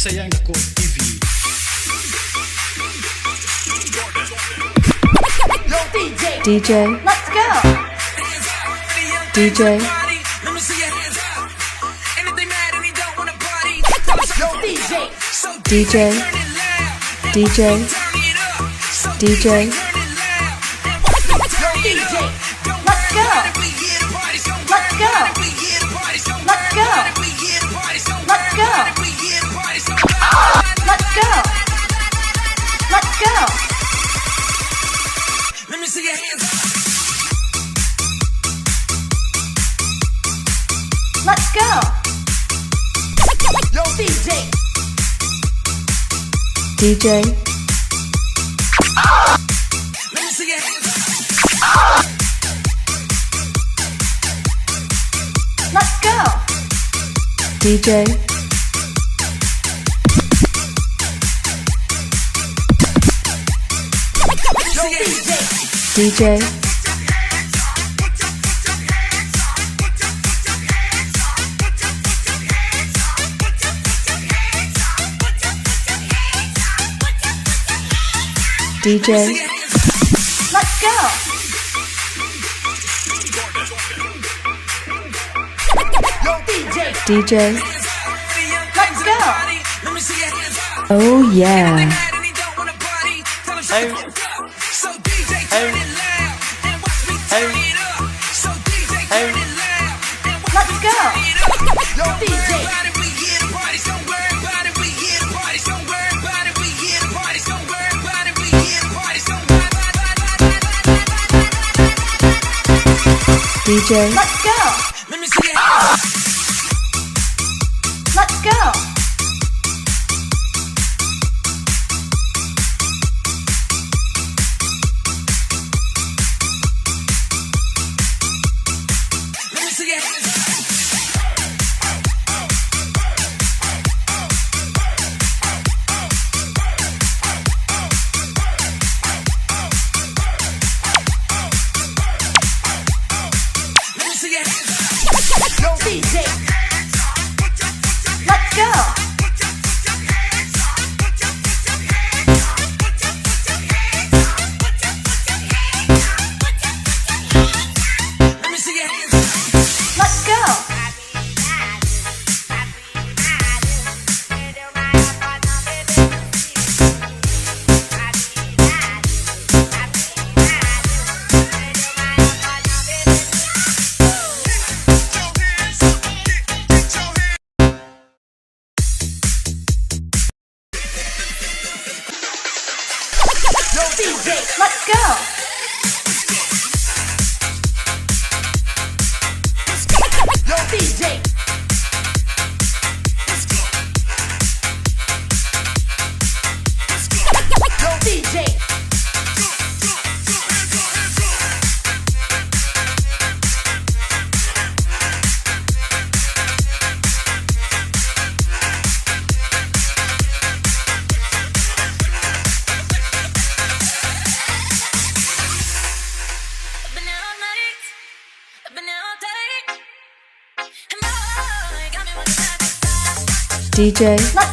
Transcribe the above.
Sayang Ako TV. DJ, Let's go. DJ, DJ, DJ, DJ, Let's go. Let's go. Let's go. Let's go. Let's go. Let's go. Let me see your hands up. Let's go. Yo, DJ. DJ, Let me see your hands up. Let's go. DJ, Yo, DJ. DJ, DJ, Let's go. Yo, DJ. DJ. Let's go. Let me see your hands up. Oh yeah. And he don't wanna party. Tell him shut the fuck up. So DJ turn it loud and watch me turn it up. So DJ turn it loud and watch Let's me go. turn it up. Yo, DJ. About it, we here to party. Don't worry about it, we here to party. Don't worry about it, we here to party. Don't worry about it, we here to party. Don't worry about it. DJ, Let's go. Let me see your hands up. Let's go. Let me see your hands up. Let me see your hands up. Yo, DJ. Let's go. Let me see your hands up. Let's go. Yo, DJ. Let's go. Yo, DJ. Yo, DJ. Been out nights, been out day, and boy, got me with that. DJ, Let's